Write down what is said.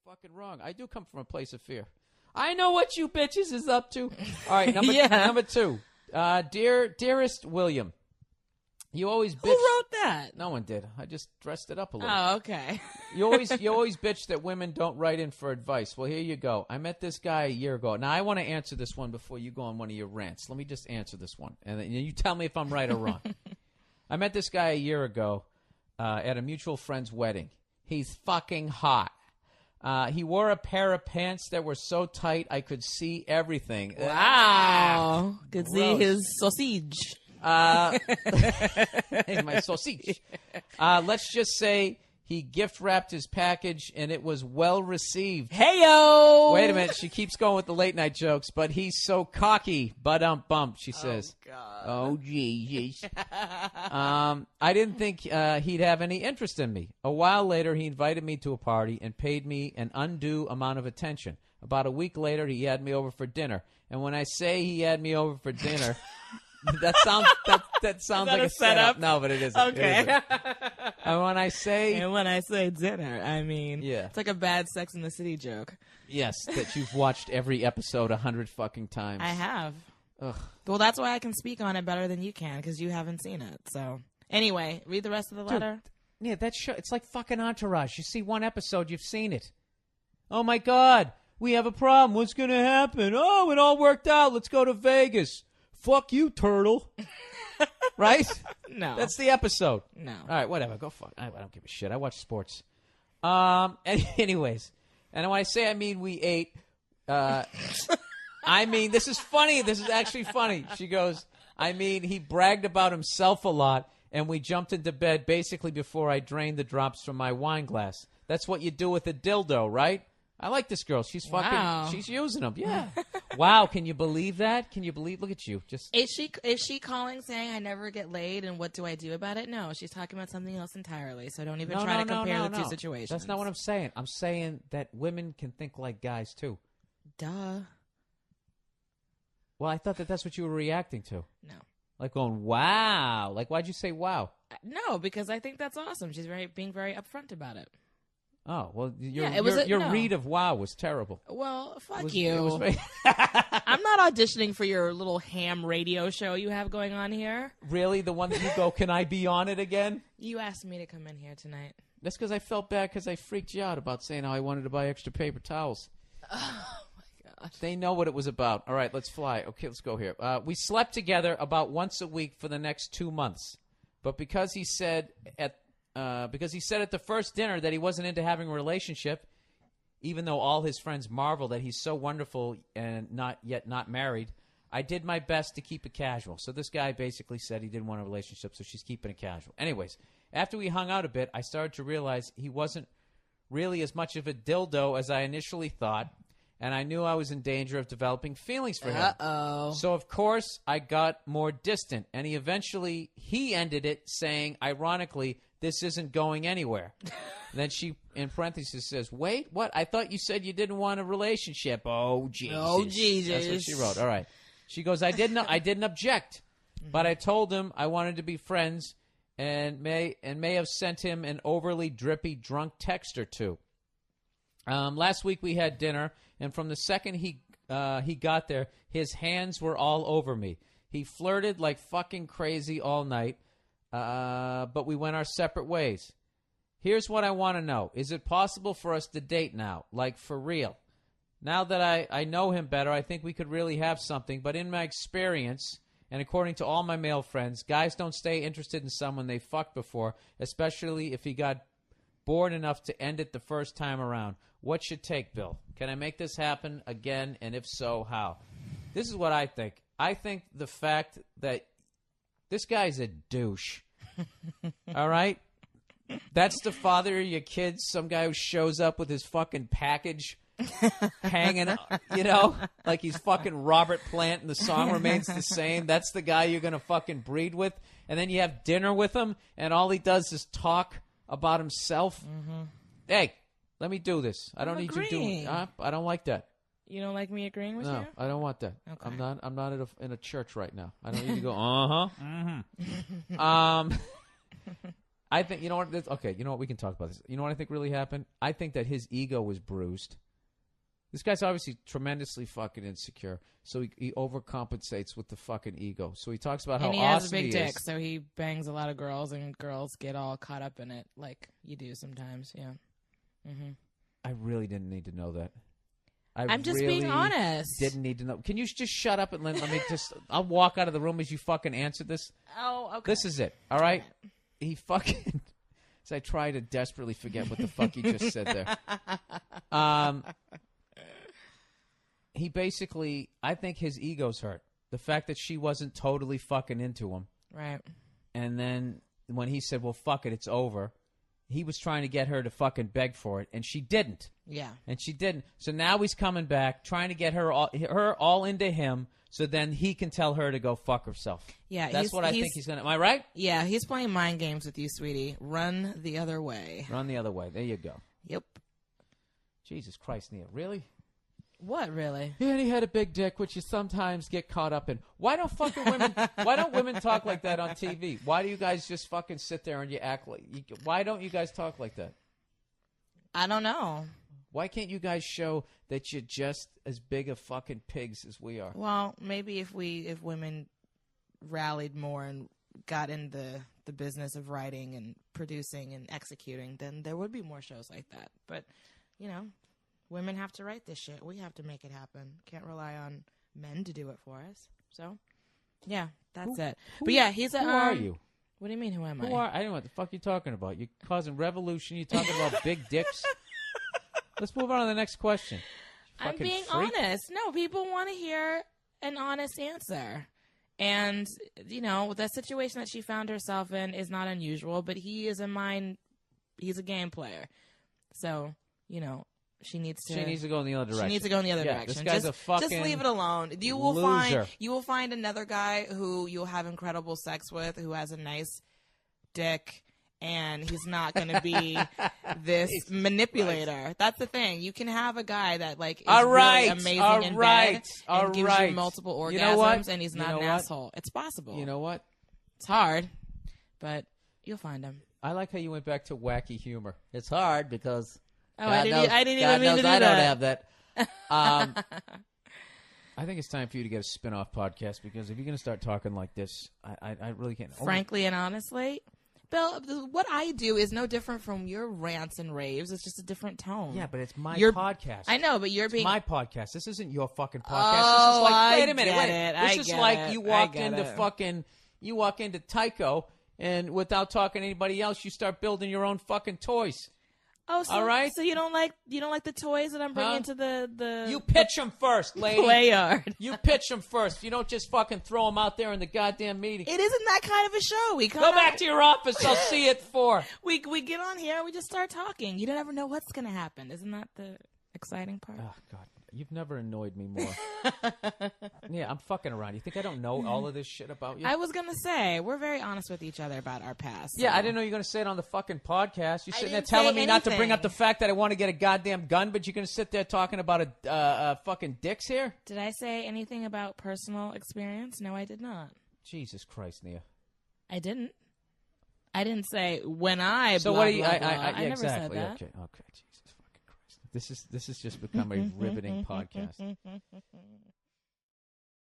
fucking wrong. I do come from a place of fear. I know what you bitches is up to. All right, number 2. Dearest William, you always bitch. Who wrote that? No one did. I just dressed it up a little. Oh, okay. You always bitch that women don't write in for advice. Well, here you go. I met this guy a year ago. Now, I want to answer this one before you go on one of your rants. Let me just answer this one, and then you tell me if I'm right or wrong. I met this guy a year ago at a mutual friend's wedding. He's fucking hot. He wore a pair of pants that were so tight I could see everything. Wow. Could see his sausage. My sausage. Let's just say he gift wrapped his package and it was well received. Heyo! Wait a minute. She keeps going with the late night jokes, but he's so cocky. Bump, she says. Oh, God. Oh, Jesus. I didn't think he'd have any interest in me. A while later, he invited me to a party and paid me an undue amount of attention. About a week later, he had me over for dinner. And when I say he had me over for dinner... That sounds like a setup. No, but it isn't. Okay. It isn't. And when I say dinner, I mean, it's like a bad Sex in the City joke. Yes, that you've watched every episode 100 fucking times. I have. Ugh. Well, that's why I can speak on it better than you can, because you haven't seen it. So, anyway, read the rest of the letter. Yeah, that show. It's like fucking Entourage. You see one episode, you've seen it. Oh my God, we have a problem. What's gonna happen? Oh, it all worked out. Let's go to Vegas. Fuck you, turtle. Right? No. That's the episode. No. All right, whatever. Go fuck. I don't give a shit. I watch sports. Anyways. And when I say I mean we ate, I mean this is funny. This is actually funny. She goes, I mean he bragged about himself a lot, and we jumped into bed basically before I drained the drops from my wine glass. That's what you do with a dildo, right? I like this girl. She's fucking. Wow. She's using them. Yeah. Wow. Can you believe that? Look at you. Just. Is she calling saying I never get laid and what do I do about it? No, she's talking about something else entirely. So don't even try to compare the two situations. That's not what I'm saying. I'm saying that women can think like guys too. Duh. Well, I thought that's what you were reacting to. No. Like going wow. Like why'd you say wow? No, because I think that's awesome. She's being very upfront about it. Oh, well, your read of WoW was terrible. Well, fuck you. I'm not auditioning for your little ham radio show you have going on here. Really? The one that you go, can I be on it again? You asked me to come in here tonight. That's because I felt bad because I freaked you out about saying how I wanted to buy extra paper towels. Oh, my God. They know what it was about. All right, let's fly. Okay, let's go here. We slept together about once a week for the next 2 months. But because he said at the first dinner that he wasn't into having a relationship, even though all his friends marvel that he's so wonderful and not married, I did my best to keep it casual. So this guy basically said he didn't want a relationship, so she's keeping it casual. Anyways, after we hung out a bit, I started to realize he wasn't really as much of a dildo as I initially thought, and I knew I was in danger of developing feelings for him. Uh-oh. So, of course, I got more distant, and he ended it saying, ironically, this isn't going anywhere. Then she, in parentheses, says, wait, what? I thought you said you didn't want a relationship. Oh, Jesus. Oh, Jesus. That's what she wrote. All right. She goes, I didn't object, but I told him I wanted to be friends and may have sent him an overly drippy drunk text or two. Last week we had dinner, and from the second he got there, his hands were all over me. He flirted like fucking crazy all night. But we went our separate ways. Here's what I want to know. Is it possible for us to date now? Like, for real? Now that I know him better, I think we could really have something. But in my experience, and according to all my male friends, guys don't stay interested in someone they fucked before, especially if he got bored enough to end it the first time around. What's your take, Bill? Can I make this happen again? And if so, how? This is what I think. I think the fact that this guy's a douche. All right? That's the father of your kids, some guy who shows up with his fucking package hanging, like he's fucking Robert Plant and the song remains the same. That's the guy you're going to fucking breed with. And then you have dinner with him, and all he does is talk about himself. Mm-hmm. Hey, let me do this. I don't need you doing it. I don't like that. You don't like me agreeing with you? No, I don't want that. Okay. I'm not in a church right now. I don't need to go, uh-huh. Mm-hmm. I think, you know what? Okay, you know what? We can talk about this. You know what I think really happened? I think that his ego was bruised. This guy's obviously tremendously fucking insecure, so he overcompensates with the fucking ego. So he talks about how awesome he is. And he has a big dick, so he bangs a lot of girls, and girls get all caught up in it, like you do sometimes. Yeah. Mm-hmm. I really didn't need to know that. I'm just being honest. Didn't need to know. Can you just shut up and let me just? I'll walk out of the room as you fucking answer this. Oh, okay. This is it. All right. He fucking. As I try to desperately forget what the fuck he just said there. He basically, I think his ego's hurt. The fact that she wasn't totally fucking into him. Right. And then when he said, well, fuck it, it's over, he was trying to get her to fucking beg for it, and she didn't. Yeah. And she didn't. So now he's coming back, trying to get her all into him, so then he can tell her to go fuck herself. Yeah. That's what I think he's going to. Am I right? Yeah, he's playing mind games with you, sweetie. Run the other way. Run the other way. There you go. Yep. Jesus Christ, Nia. Really? What, really? Yeah, and he had a big dick, which you sometimes get caught up in. Why don't women talk like that on TV? Why do you guys just fucking sit there and you act like... why don't you guys talk like that? I don't know. Why can't you guys show that you're just as big of fucking pigs as we are? Well, maybe if women rallied more and got in the business of writing and producing and executing, then there would be more shows like that. But, you know... women have to write this shit. We have to make it happen. Can't rely on men to do it for us. So, yeah, that's it. But yeah, he's a. Who are you? What do you mean? Who am I? I don't know what the fuck you're talking about. You're causing revolution. You're talking about big dicks. Let's move on to the next question. I'm being honest. No, people want to hear an honest answer. And, you know, the situation that she found herself in is not unusual, but he's a game player. So, you know. She needs to go in the other direction. She needs to go in the other direction. This guy's a fucking just leave it alone. You will find another guy who you'll have incredible sex with, who has a nice dick, and he's not going to be this manipulator. Christ. That's the thing. You can have a guy that like is really amazing in bed and gives you multiple orgasms, and he's not an asshole. It's possible. You know what? It's hard, but you'll find him. I like how you went back to wacky humor. It's hard because. Oh, I didn't even mean to do that. I don't have that. I think it's time for you to get a spin-off podcast because if you're going to start talking like this, I really can't. Frankly and honestly, Bill, what I do is no different from your rants and raves. It's just a different tone. Yeah, but it's my podcast. I know, but it's my podcast. This isn't your fucking podcast. Oh, this is like, wait a minute. This is like you walk into Tyco and without talking to anybody else, you start building your own fucking toys. Oh, so, all right. So you don't like the toys that I'm bringing to the You pitch them first, lady. Play yard. You pitch them first. You don't just fucking throw them out there in the goddamn meeting. It isn't that kind of a show. We go back to your office. I'll see it for. We get on here. We just start talking. You don't ever know what's gonna happen. Isn't that the exciting part? Oh God, you've never annoyed me more. Yeah, I'm fucking around. You think I don't know all of this shit about you? I was gonna say we're very honest with each other about our past. Yeah, so. I didn't know you were gonna say it on the fucking podcast. You're sitting there telling me not to bring up the fact that I want to get a goddamn gun, but you're gonna sit there talking about a fucking dicks here. Did I say anything about personal experience? No, I did not. Jesus Christ, Nia. I didn't. I didn't say when I. So blah, what do you? Blah, blah. I never exactly. said that. Okay. Jesus fucking Christ. This has just become a riveting podcast.